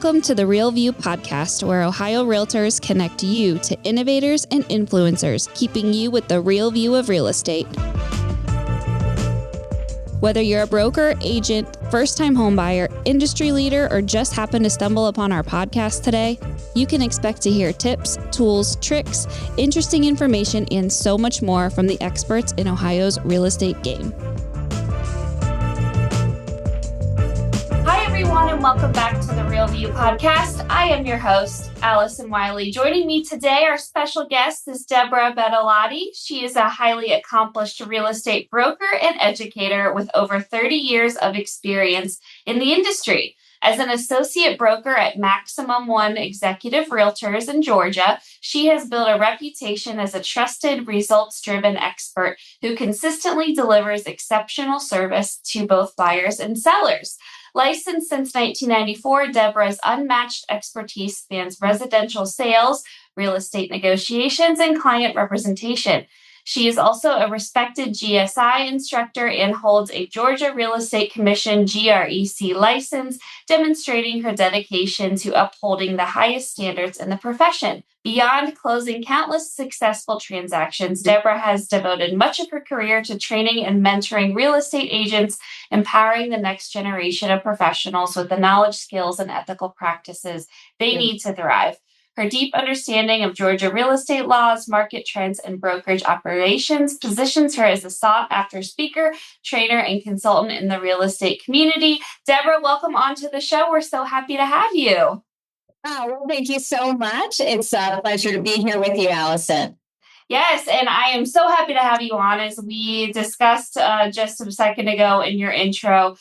Welcome to the Real View podcast, where Ohio Realtors connect you to innovators and influencers, keeping you with the real view of real estate. Whether you're a broker, agent, first-time homebuyer, industry leader, or just happen to stumble upon our podcast today, you can expect to hear tips, tools, tricks, interesting information, and so much more from the experts in Ohio's real estate game. Hi, everyone, and welcome back to the Real View podcast. I am your host, Allison Wiley. Joining me today, our special guest is Debra Betolatti. She is a highly accomplished real estate broker and educator with over 30 years of experience in the industry. As an associate broker at Maximum One Executive Realtors in Georgia, she has built a reputation as a trusted, results-driven expert who consistently delivers exceptional service to both buyers and sellers. Licensed since 1994, Debra's unmatched expertise spans residential sales, real estate negotiations, and client representation. She is also a respected GSI instructor and holds a Georgia Real Estate Commission GREC license, demonstrating her dedication to upholding the highest standards in the profession. Beyond closing countless successful transactions, Debra has devoted much of her career to training and mentoring real estate agents, empowering the next generation of professionals with the knowledge, skills, and ethical practices they need to thrive. Her deep understanding of Georgia real estate laws, market trends, and brokerage operations positions her as a sought-after speaker, trainer, and consultant in the real estate community. Debra, welcome onto the show. We're so happy to have you. Oh, well, thank you so much. It's a pleasure to be here with you, Allison. Yes, and I am so happy to have you on. As we discussed just a second ago in your intro,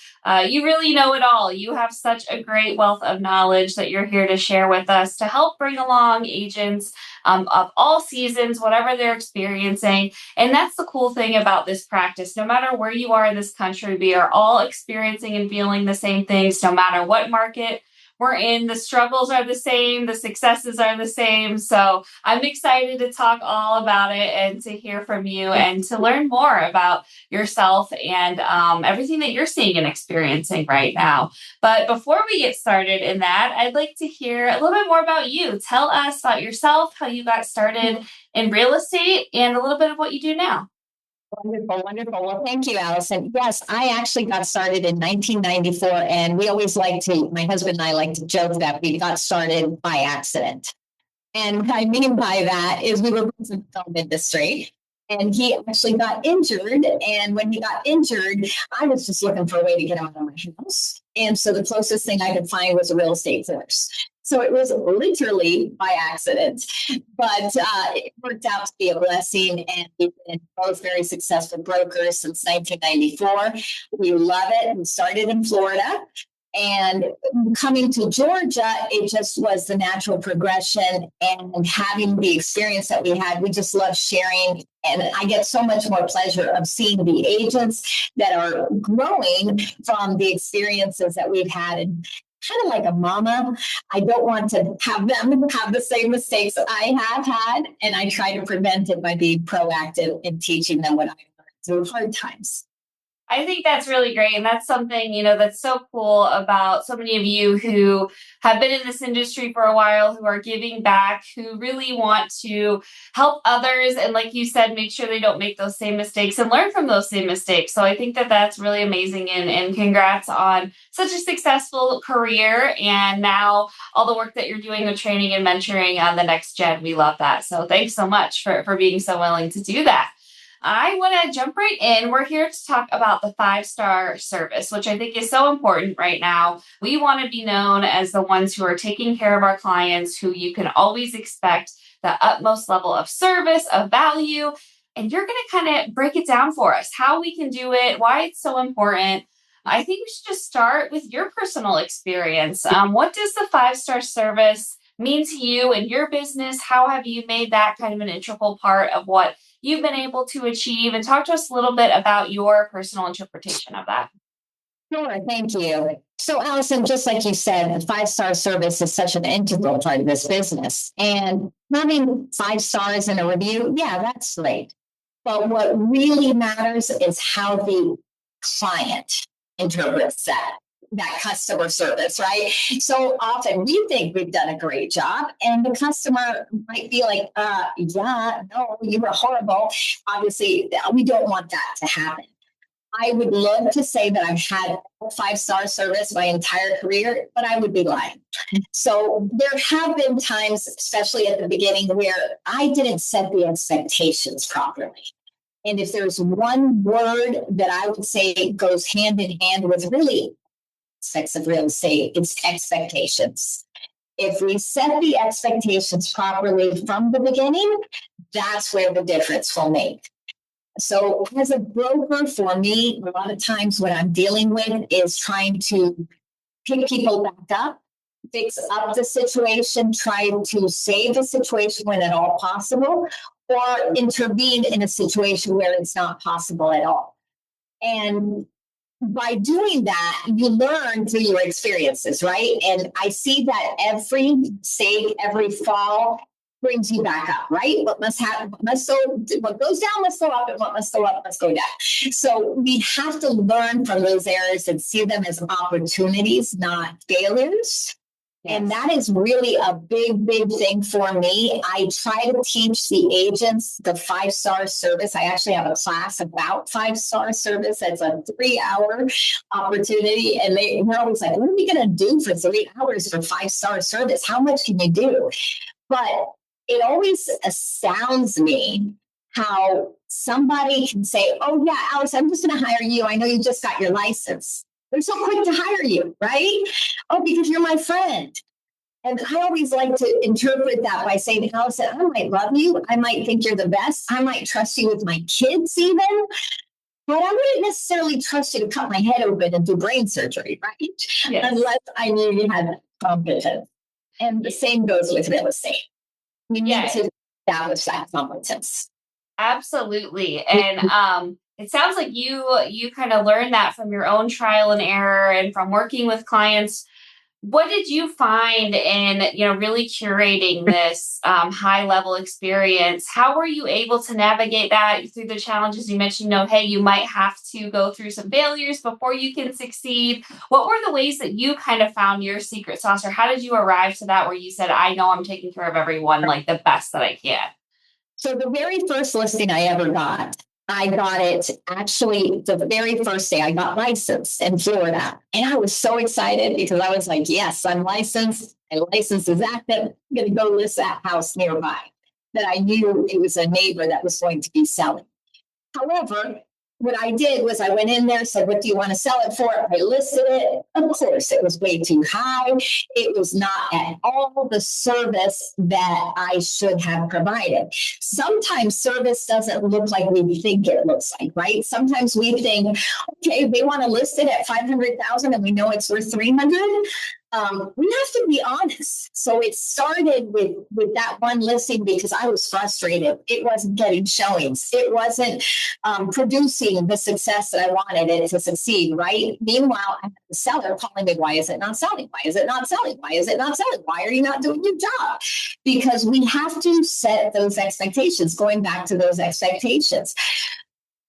you really know it all. You have such a great wealth of knowledge that you're here to share with us to help bring along agents of all seasons, whatever they're experiencing. And that's the cool thing about this practice. No matter where you are in this country, we are all experiencing and feeling the same things, no matter what market we're in. The struggles are the same, the successes are the same. So I'm excited to talk all about it and to hear from you and to learn more about yourself and everything that you're seeing and experiencing right now. But before we get started in that, I'd like to hear a little bit more about you. Tell us about yourself, how you got started in real estate, and a little bit of what you do now. Wonderful, wonderful. Well, thank you, Allison. Yes, I actually got started in 1994, and we always my husband and I like to joke that we got started by accident. And what I mean by that is we were both in the film industry, and he actually got injured. And when he got injured, I was just looking for a way to get out of my house. And so the closest thing I could find was a real estate course. So it was literally by accident, but it worked out to be a blessing. And we've been both very successful brokers since 1994. We love it. We started in Florida. And coming to Georgia, it just was the natural progression, and having the experience that we had, we just love sharing. And I get so much more pleasure of seeing the agents that are growing from the experiences that we've had. And kind of like a mama, I don't want to have them have the same mistakes that I have had. And I try to prevent it by being proactive in teaching them what I learned through hard times. I think that's really great. And that's something, that's so cool about so many of you who have been in this industry for a while, who are giving back, who really want to help others. And like you said, make sure they don't make those same mistakes and learn from those same mistakes. So I think that that's really amazing. And congrats on such a successful career. And now all the work that you're doing with training and mentoring on the next gen. We love that. So thanks so much for being so willing to do that. I want to jump right in. We're here to talk about the 5-star service, which I think is so important right now. We want to be known as the ones who are taking care of our clients, who you can always expect the utmost level of service, of value. And you're going to kind of break it down for us, how we can do it, why it's so important. I think we should just start with your personal experience. What does the 5-star service mean to you and your business? How have you made that kind of an integral part of what you've been able to achieve? And talk to us a little bit about your personal interpretation of that. Sure, thank you. So, Allison, just like you said, the 5-star service is such an integral part of this business. And having 5 stars in a review, yeah, that's great. But what really matters is how the client interprets that. that customer service, right? So often we think we've done a great job, and the customer might be like, yeah, no, you were horrible. Obviously, we don't want that to happen. I would love to say that I've had 5-star service my entire career, but I would be lying. So there have been times, especially at the beginning, where I didn't set the expectations properly. And if there's one word that I would say goes hand in hand with really aspects of real estate, it's expectations. If we set the expectations properly from the beginning, that's where the difference will make. So as a broker, for me, a lot of times what I'm dealing with is trying to pick people back up, fix up the situation, try to save the situation when at all possible, or intervene in a situation where it's not possible at all. And by doing that, you learn through your experiences, right? And I see that every mistake, every fall brings you back up, right? What goes down must go up, and what must go up must go down. So we have to learn from those errors and see them as opportunities, not failures. And that is really a big, big thing for me. I try to teach the agents the 5-star service. I actually have a class about 5-star service. It's a 3-hour opportunity. And they're always like, what are we going to do for 3 hours for 5-star service? How much can you do? But it always astounds me how somebody can say, oh, yeah, Alice, I'm just going to hire you. I know you just got your license. They're so quick to hire you, right? Oh, because you're my friend. And I always like to interpret that by saying, Allison, I might love you. I might think you're the best. I might trust you with my kids even. But I wouldn't necessarily trust you to cut my head open and do brain surgery, right? Yes. Unless I knew you had competence. And the same goes with real estate. We need to establish that competence. Absolutely. And it sounds like you kind of learned that from your own trial and error and from working with clients. What did you find in, really curating this high level experience? How were you able to navigate that through the challenges you mentioned? Hey, you might have to go through some failures before you can succeed. What were the ways that you kind of found your secret sauce, or how did you arrive to that where you said, I know I'm taking care of everyone like the best that I can? So the very first listing I ever got, I got it actually the very first day I got licensed in Florida. And I was so excited because I was like, yes, I'm licensed. My license is active. I'm going to go list that house nearby that I knew it was a neighbor that was going to be selling. However, what I did was I went in there, said, what do you want to sell it for? I listed it. Of course, it was way too high. It was not at all the service that I should have provided. Sometimes service doesn't look like we think it looks like, right? Sometimes we think, okay, they want to list it at 500,000 and we know it's worth 300. We have to be honest. So it started with that one listing because I was frustrated. It wasn't getting showings. It wasn't producing the success that I wanted it to succeed, right? Meanwhile, I had the seller calling me, why is it not selling? Why is it not selling? Why is it not selling? Why are you not doing your job? Because we have to set those expectations, going back to those expectations.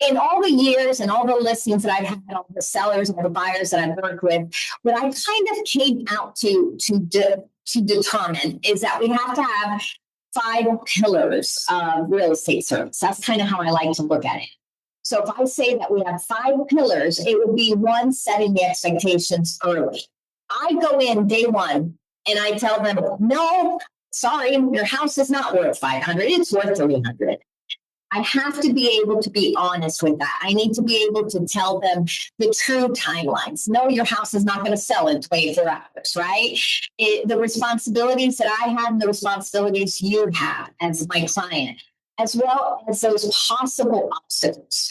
In all the years and all the listings that I've had, all the sellers and the buyers that I've worked with, what I kind of came out to determine is that we have to have 5 pillars of real estate service. That's kind of how I like to look at it. So if I say that we have 5 pillars, it would be 1, setting the expectations early. I go in day 1 and I tell them, no, sorry, your house is not worth 500. It's worth 300. I have to be able to be honest with that. I need to be able to tell them the true timelines. No, your house is not going to sell in 24 hours, right? The responsibilities that I have and the responsibilities you have as my client, as well as those possible obstacles.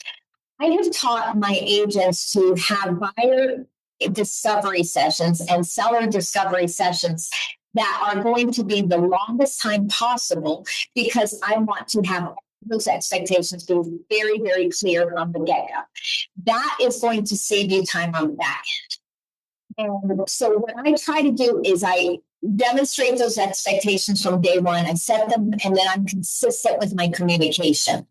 I have taught my agents to have buyer discovery sessions and seller discovery sessions that are going to be the longest time possible because I want to have those expectations be very, very clear from the get-go. That is going to save you time on the back end. And so what I try to do is I demonstrate those expectations from day 1. I set them, and then I'm consistent with my communication.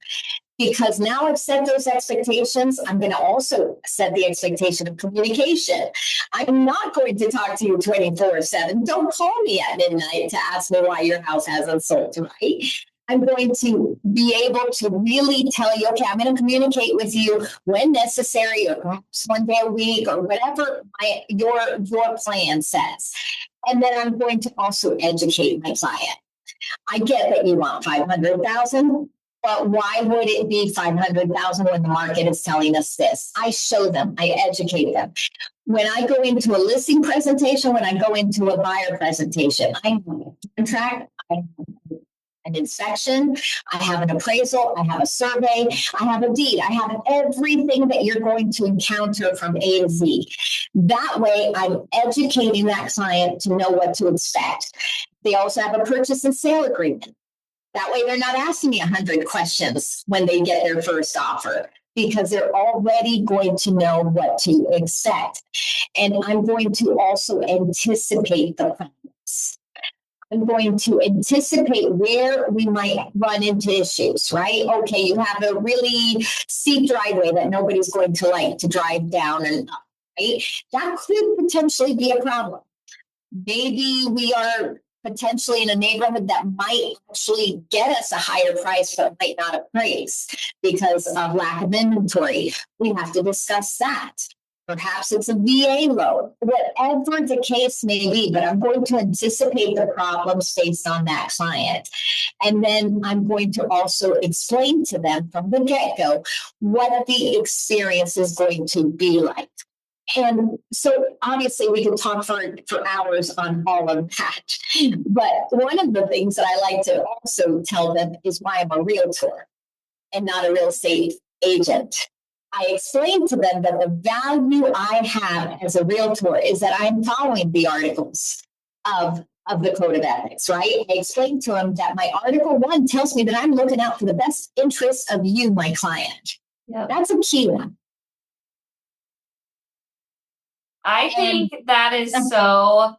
Because now I've set those expectations, I'm going to also set the expectation of communication. I'm not going to talk to you 24/7. Don't call me at midnight to ask me why your house hasn't sold, right? I'm going to be able to really tell you, okay, I'm going to communicate with you when necessary, or perhaps one day a week, or whatever your plan says. And then I'm going to also educate my client. I get that you want 500,000. But why would it be 500,000 when the market is telling us this? I show them, I educate them. When I go into a listing presentation, when I go into a buyer presentation, I have a contract, I have an inspection, I have an appraisal, I have a survey, I have a deed, I have everything that you're going to encounter from A to Z. That way, I'm educating that client to know what to expect. They also have a purchase and sale agreement. That way, they're not asking me 100 questions when they get their first offer, because they're already going to know what to expect. And I'm going to also anticipate the problems. I'm going to anticipate where we might run into issues, right? Okay, you have a really steep driveway that nobody's going to like to drive down and up, right? That could potentially be a problem. Maybe we are potentially in a neighborhood that might actually get us a higher price, but might not appraise because of lack of inventory. We have to discuss that. Perhaps it's a VA loan, whatever the case may be, but I'm going to anticipate the problems based on that client. And then I'm going to also explain to them from the get-go what the experience is going to be like. And so obviously we can talk for hours on all of that. But one of the things that I like to also tell them is why I'm a realtor and not a real estate agent. I explain to them that the value I have as a realtor is that I'm following the articles of the code of ethics, right? I explain to them that my article 1 tells me that I'm looking out for the best interests of you, my client. Yep. That's a key one. I think that is so,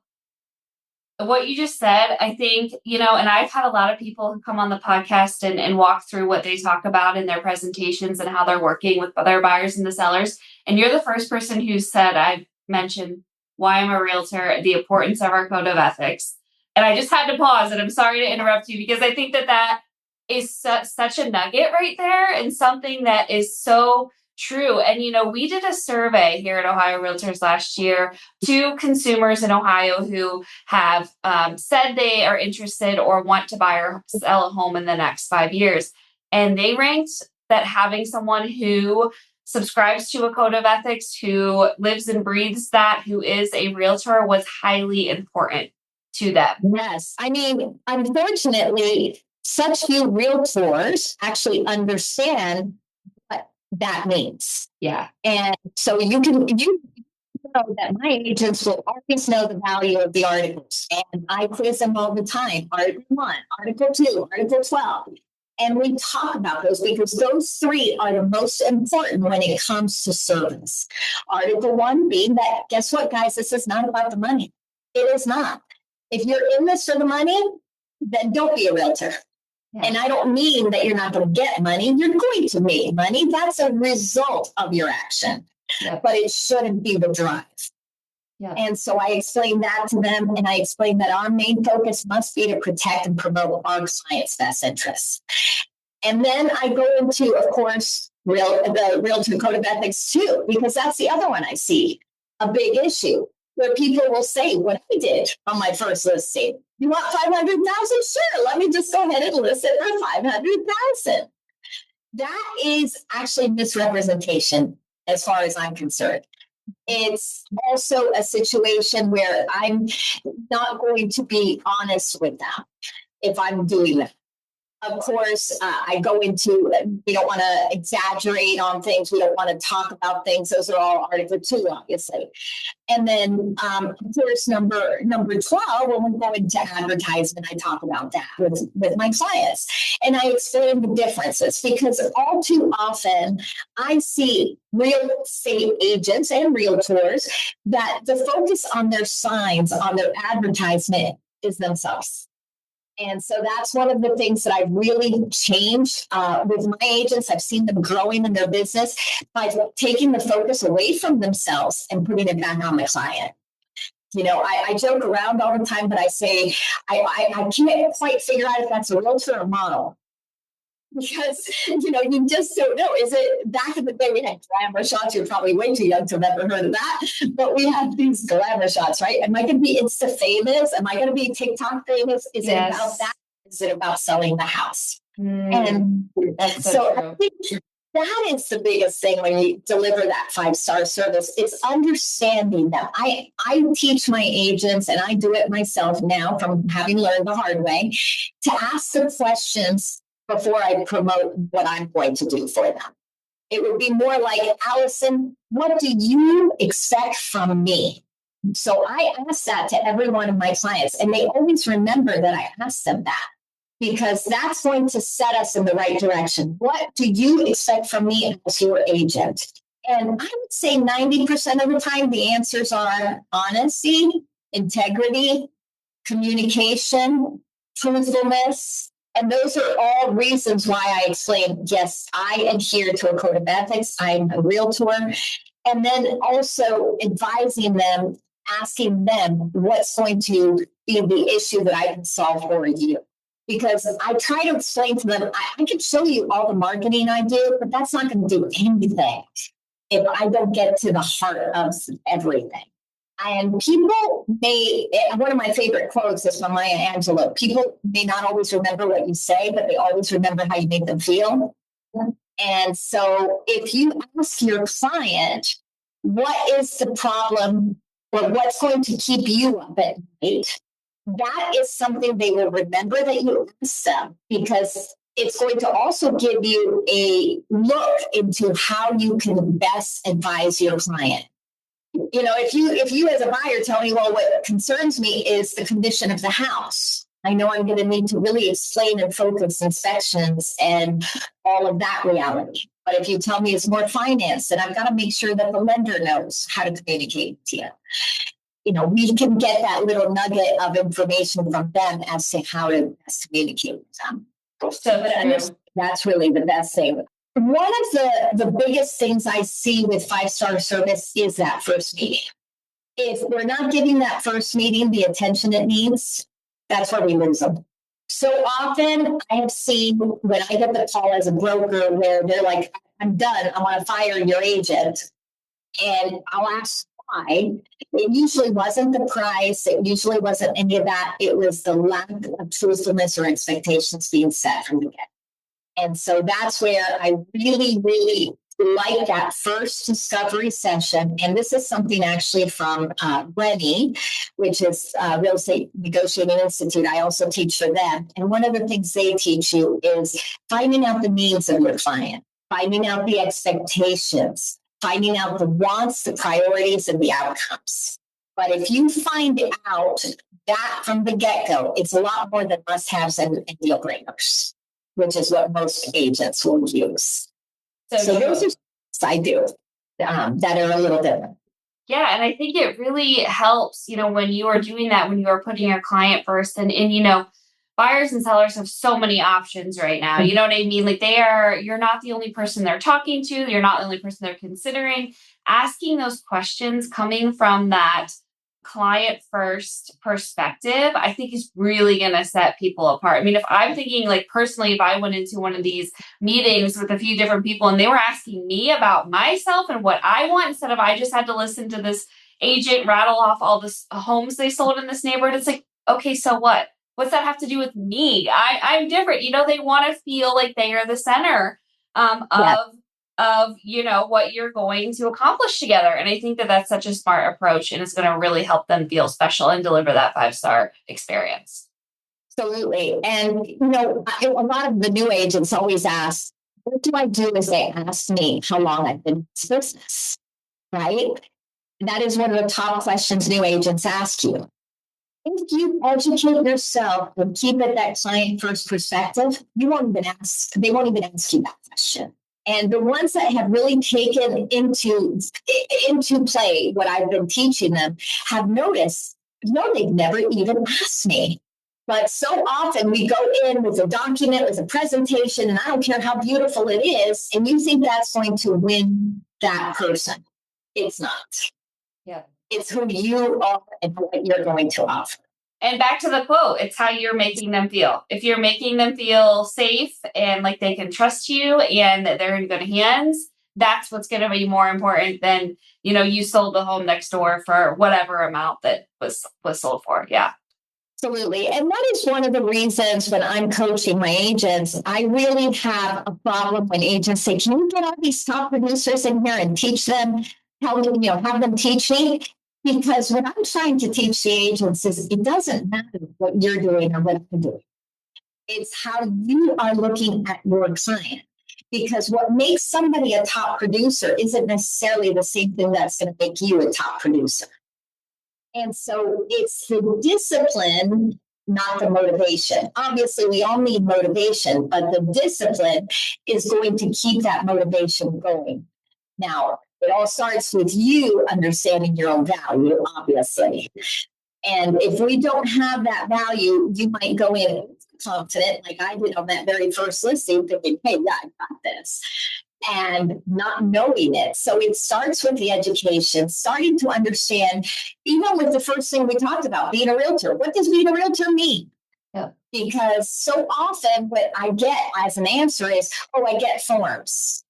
what you just said, I think, and I've had a lot of people who come on the podcast and walk through what they talk about in their presentations and how they're working with their buyers and the sellers. And you're the first person who said, I've mentioned why I'm a realtor, the importance of our code of ethics. And I just had to pause, and I'm sorry to interrupt you, because I think that is such a nugget right there, and something that is so true. And, we did a survey here at Ohio Realtors last year to consumers in Ohio who have said they are interested or want to buy or sell a home in the next 5 years. And they ranked that having someone who subscribes to a code of ethics, who lives and breathes that, who is a realtor, was highly important to them. Yes. I mean, unfortunately, such few realtors actually understand what that means. Yeah. And so you know that my agents will always know the value of the articles. And I quiz them all the time. Article 1, Article 2, Article 12. And we talk about those because those 3 are the most important when it comes to service. Article 1 being that, guess what, guys? This is not about the money. It is not. If you're in this for the money, then don't be a realtor. Yeah. And I don't mean that you're not going to get money. You're going to make money. That's a result of your action. Yeah. But it shouldn't be the drive. Yeah. And so I explained that to them, and I explained that our main focus must be to protect and promote our clients' best interests. And then I go into, of course, the Realtor Code of Ethics too, because that's the other one I see a big issue, where people will say what I did on my first listing. You want 500,000? Sure. Let me just go ahead and list it for 500,000. That is actually misrepresentation as far as I'm concerned. It's also a situation where I'm not going to be honest with them if I'm doing that. Of course, I go into, we don't want to exaggerate on things. We don't want to talk about things. Those are all Article 2, obviously. And then, of course, number 12, when we go into advertisement, I talk about that with my clients. And I explain the differences, because all too often I see real estate agents and realtors that the focus on their signs, on their advertisement, is themselves. And so that's one of the things that I've really changed with my agents. I've seen them growing in their business by taking the focus away from themselves and putting it back on the client. I joke around all the time, but I say I can't quite figure out if that's a realtor or model. Because, you just don't know. Is it back in the day we had glamour shots? You're probably way too young to have ever heard of that. But we had these glamour shots, right? Am I going to be Insta famous? Am I going to be TikTok famous? Is it about that? Is it about selling the house? And that's so true. I think that is the biggest thing when you deliver that 5-star service is understanding that I teach my agents, and I do it myself now from having learned the hard way, to ask the questions before I promote what I'm going to do for them. It would be more like, Allison, what do you expect from me? So I ask that to every one of my clients, and they always remember that I asked them that, because that's going to set us in the right direction. What do you expect from me as your agent? And I would say 90% of the time, the answers are honesty, integrity, communication, truthfulness. And those are all reasons why I explain, yes, I adhere to a code of ethics. I'm a realtor. And then also advising them, asking them what's going to be the issue that I can solve for you. Because I try to explain to them, I can show you all the marketing I do, but that's not going to do anything if I don't get to the heart of everything. And people one of my favorite quotes is from Maya Angelou. People may not always remember what you say, but they always remember how you make them feel. And so if you ask your client, what is the problem or what's going to keep you up at night? That is something they will remember that you asked them, because it's going to also give you a look into how you can best advise your client. If you as a buyer tell me, well, what concerns me is the condition of the house, I know I'm going to need to really explain and focus inspections and all of that reality. But if you tell me it's more finance, then I've got to make sure that the lender knows how to communicate with you. We can get that little nugget of information from them as to how to best communicate with them. So that's really the best thing. One of the biggest things I see with 5-star service is that first meeting. If we're not giving that first meeting the attention it needs, that's where we lose them. So often I have seen when I get the call as a broker where they're like, I'm done, I want to fire your agent. And I'll ask why. It usually wasn't the price. It usually wasn't any of that. It was the lack of truthfulness or expectations being set from the get. And so that's where I really, really like that first discovery session. And this is something actually from Rennie, which is Real Estate Negotiating Institute. I also teach for them. And one of the things they teach you is finding out the needs of your client, finding out the expectations, finding out the wants, the priorities, and the outcomes. But if you find out that from the get-go, it's a lot more than must-haves and deal breakers, which is what most agents will use. So those are things I do that are a little different. Yeah, and I think it really helps, when you are doing that, when you are putting your client first, and buyers and sellers have so many options right now. You know what I mean? Like you're not the only person they're talking to. You're not the only person they're considering. Asking those questions coming from that client first perspective, I think is really going to set people apart. I mean, if I'm thinking like personally, if I went into one of these meetings with a few different people and they were asking me about myself and what I want, instead of I just had to listen to this agent rattle off all the homes they sold in this neighborhood, it's like, okay, so what? What's that have to do with me? I'm different. They want to feel like they are the center of what you're going to accomplish together. And I think that that's such a smart approach, and it's going to really help them feel special and deliver that 5-star experience. Absolutely. And a lot of the new agents always ask, what do I do as they ask me how long I've been in this business, right? That is one of the top questions new agents ask you. If you educate yourself and keep it that client first perspective, they won't even ask you that question. And the ones that have really taken into play what I've been teaching them have noticed, no, they've never even asked me. But so often we go in with a document, with a presentation, and I don't care how beautiful it is, and you think that's going to win that person. It's not. Yeah. It's who you are and what you're going to offer. And back to the quote, it's how you're making them feel. If you're making them feel safe and like they can trust you and that they're in good hands, that's what's going to be more important than, you sold the home next door for whatever amount that was sold for. Yeah. Absolutely. And that is one of the reasons when I'm coaching my agents, I really have a problem when agents say, can you get all these top producers in here and teach them, have them teach me? Because what I'm trying to teach the agents is it doesn't matter what you're doing or what I'm doing. It's how you are looking at your client. Because what makes somebody a top producer isn't necessarily the same thing that's going to make you a top producer. And so it's the discipline, not the motivation. Obviously, we all need motivation, but the discipline is going to keep that motivation going. Now, it all starts with you understanding your own value, obviously. And if we don't have that value, you might go in confident, like I did on that very first listing, thinking, hey, yeah, I got this. And not knowing it. So it starts with the education, starting to understand, even with the first thing we talked about, being a realtor. What does being a realtor mean? Yeah. Because so often what I get as an answer is, oh, I get forms.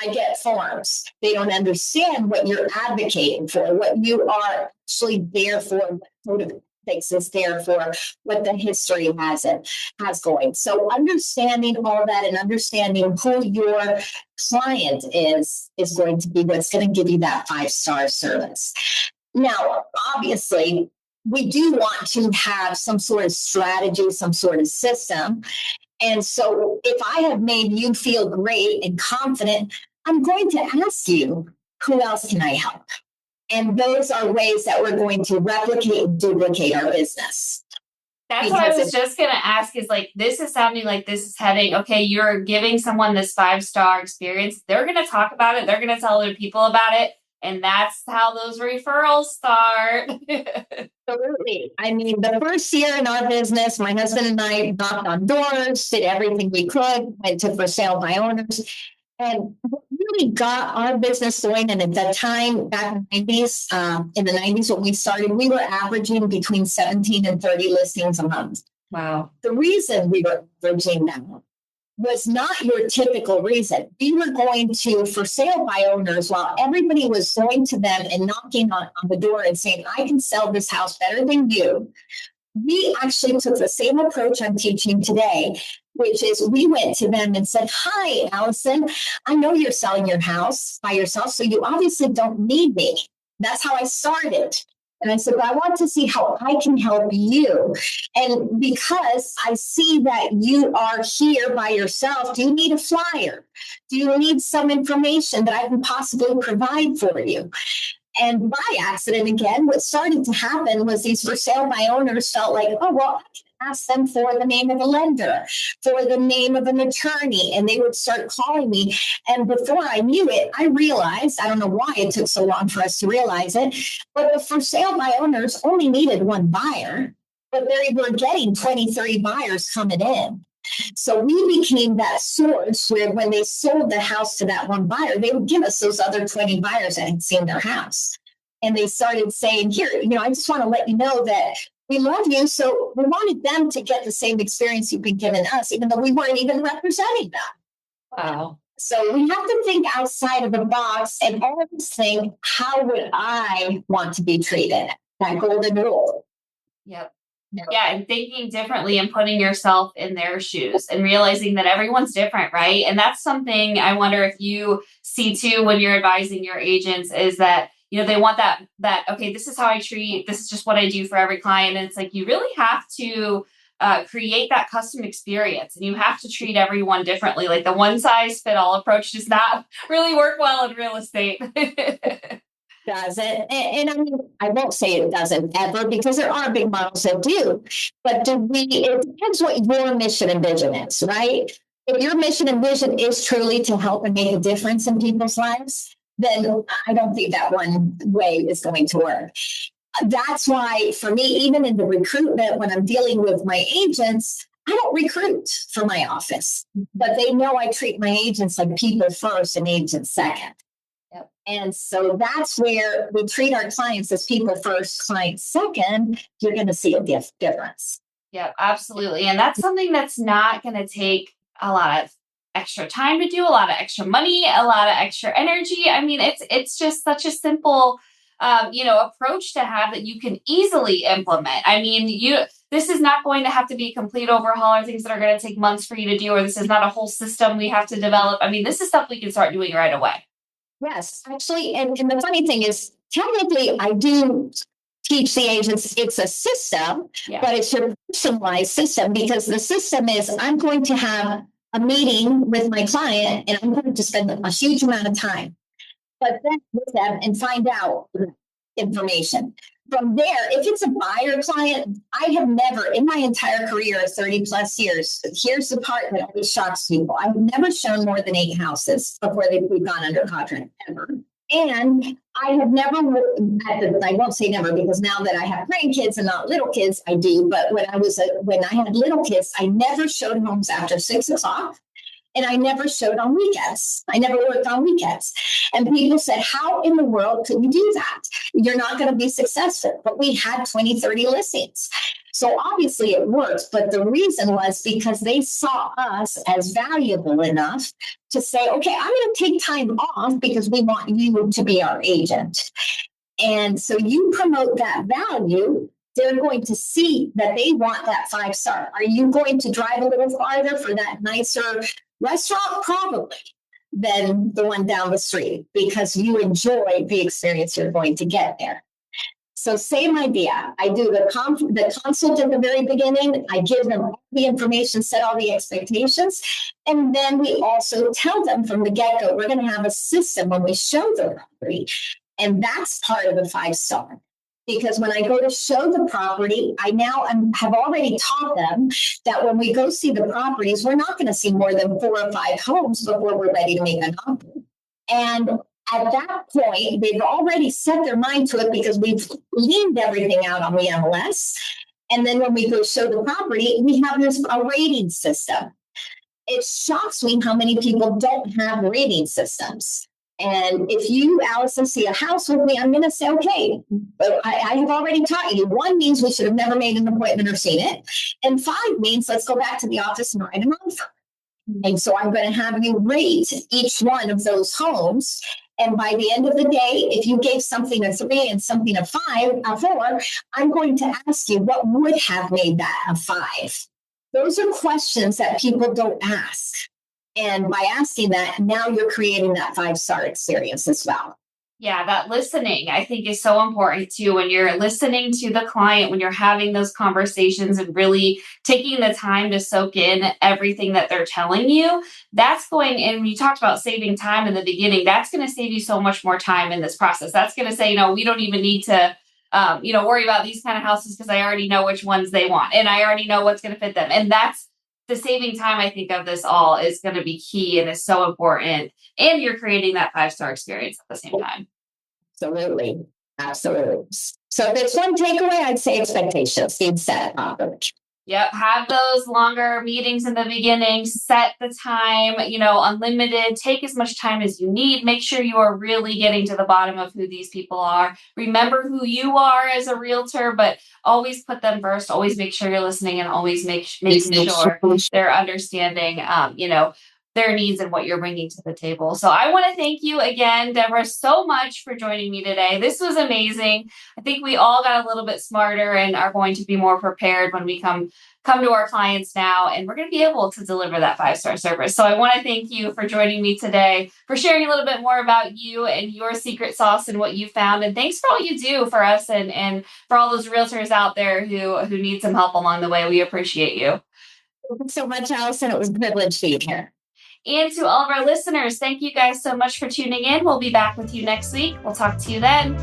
I get forms. They don't understand what you're advocating for, what you are actually there for, what motivates is there for, what the history has going. So understanding all that and understanding who your client is going to be what's going to give you that 5-star service. Now, obviously, we do want to have some sort of strategy, some sort of system. And so if I have made you feel great and confident, I'm going to ask you, who else can I help? And those are ways that we're going to replicate and duplicate our business. That's what I was just going to ask is like, this is sounding like this is heading, okay, you're giving someone this 5-star experience. They're going to talk about it. They're going to tell other people about it. And that's how those referrals start. Absolutely. I mean, the first year in our business, my husband and I knocked on doors, did everything we could, went to for sale by owners. And what really got our business going, and at that time, back in the 90s, when we started, we were averaging between 17 and 30 listings a month. Wow. The reason we were averaging that was not your typical reason. We were going to for sale by owners while everybody was going to them and knocking on the door and saying, I can sell this house better than you. We actually took the same approach I'm teaching today, which is we went to them and said, hi, Allison, I know you're selling your house by yourself, so you obviously don't need me. That's how I started. And I said, but I want to see how I can help you. And because I see that you are here by yourself, do you need a flyer? Do you need some information that I can possibly provide for you? And by accident, again, what started to happen was these for sale by owners felt like, oh, well, I can ask them for the name of a lender, for the name of an attorney, and they would start calling me. And before I knew it, I realized, I don't know why it took so long for us to realize it, but the for sale by owners only needed one buyer, but they were getting 20, 30 buyers coming in. So we became that source where when they sold the house to that one buyer, they would give us those other 20 buyers that had seen their house. And they started saying, here, I just want to let you know that we love you. So we wanted them to get the same experience you've been giving us, even though we weren't even representing them. Wow. So we have to think outside of the box and always think, how would I want to be treated? That golden rule. Yep. Yeah, and thinking differently and putting yourself in their shoes and realizing that everyone's different, right? And that's something I wonder if you see too when you're advising your agents is that, they want that, okay, this is how I treat, this is just what I do for every client. And it's like, you really have to create that custom experience and you have to treat everyone differently. Like the one size fit all approach does not really work well in real estate. Doesn't. And I mean, I won't say it doesn't ever because there are big models that do. But it depends what your mission and vision is, right? If your mission and vision is truly to help and make a difference in people's lives, then I don't think that one way is going to work. That's why for me, even in the recruitment, when I'm dealing with my agents, I don't recruit for my office, but they know I treat my agents like people first and agents second. Yep. And so that's where we treat our clients as people first, clients second. You're going to see a difference. Yeah, absolutely. And that's something that's not going to take a lot of extra time to do, a lot of extra money, a lot of extra energy. I mean, it's just such a simple approach to have that you can easily implement. I mean, this is not going to have to be a complete overhaul or things that are going to take months for you to do, or this is not a whole system we have to develop. I mean, this is stuff we can start doing right away. Yes, actually. And the funny thing is, technically, I do teach the agents it's a system, but it's your personalized system, because the system is I'm going to have a meeting with my client and I'm going to spend a huge amount of time, but then with them and find out information. From there, if it's a buyer client, I have never in my entire career of 30 plus years, here's the part that always shocks people. I've never shown more than 8 houses before we've gone under contract ever. And I have never, I won't say never, because now that I have grandkids and not little kids, I do. But when I had little kids, I never showed homes after 6 o'clock. And I never showed on weekends. I never worked on weekends. And people said, how in the world could you do that? You're not going to be successful. But we had 20, 30 listings. So obviously it works. But the reason was because they saw us as valuable enough to say, okay, I'm going to take time off because we want you to be our agent. And so you promote that value. They're going to see that they want that 5-star. Are you going to drive a little farther for that nicer restaurant? Probably than the one down the street, because you enjoy the experience you're going to get there. So same idea. I do the consult at the very beginning. I give them all the information, set all the expectations. And then we also tell them from the get-go, we're going to have a system when we show the property. And that's part of the 5-star. Because when I go to show the property, I now have already taught them that when we go see the properties, we're not going to see more than 4 or 5 homes before we're ready to make an offer. And at that point, they've already set their mind to it because we've leaned everything out on the MLS. And then when we go show the property, we have a rating system. It shocks me how many people don't have rating systems. And if you, Allison, see a house with me, I'm going to say, okay, but I have already taught you. 1 means we should have never made an appointment or seen it. And 5 means let's go back to the office and write an offer. And so I'm going to have you rate each one of those homes. And by the end of the day, if you gave something a 3 and something a 4, I'm going to ask you what would have made that a 5. Those are questions that people don't ask. And by asking that, now you're creating that 5-star experience as well. Yeah, that listening, I think, is so important too. When you're listening to the client, when you're having those conversations and really taking the time to soak in everything that they're telling you, that's going, and you talked about saving time in the beginning, that's going to save you so much more time in this process. That's going to say, we don't even need to, worry about these kind of houses because I already know which ones they want and I already know what's going to fit them. And that's the saving time, I think, of this all is going to be key and is so important. And you're creating that 5-star experience at the same time. Absolutely. Absolutely. So if it's one takeaway, I'd say expectations being set properly. Yep. Have those longer meetings in the beginning, set the time, unlimited, take as much time as you need. Make sure you are really getting to the bottom of who these people are. Remember who you are as a realtor, but always put them first. Always make sure you're listening and always making sure they're understanding, their needs and what you're bringing to the table. So I want to thank you again, Debra, so much for joining me today. This was amazing. I think we all got a little bit smarter and are going to be more prepared when we come to our clients now, and we're going to be able to deliver that 5-star service. So I want to thank you for joining me today, for sharing a little bit more about you and your secret sauce and what you found. And thanks for all you do for us and for all those realtors out there who need some help along the way. We appreciate you. Thank you so much, Allison. It was a privilege to be here. And to all of our listeners, thank you guys so much for tuning in. We'll be back with you next week. We'll talk to you then.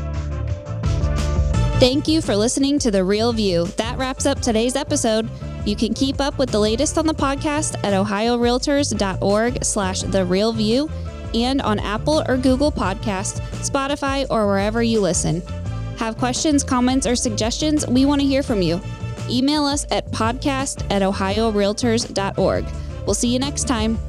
Thank you for listening to The Real View. That wraps up today's episode. You can keep up with the latest on the podcast at ohiorealtors.org/therealview and on Apple or Google Podcasts, Spotify, or wherever you listen. Have questions, comments, or suggestions? We want to hear from you. Email us at podcast@ohiorealtors.org. We'll see you next time.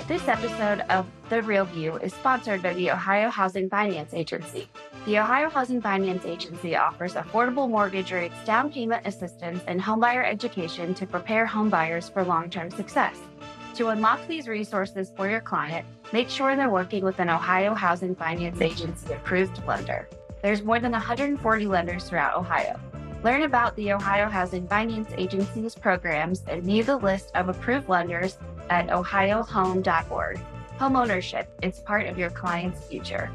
This episode of The Real View is sponsored by the Ohio Housing Finance Agency. The Ohio Housing Finance Agency offers affordable mortgage rates, down payment assistance, and homebuyer education to prepare homebuyers for long-term success. To unlock these resources for your client, make sure they're working with an Ohio Housing Finance Agency approved lender. There's more than 140 lenders throughout Ohio. Learn about the Ohio Housing Finance Agency's programs and view the list of approved lenders at ohiohome.org. Homeownership is part of your client's future.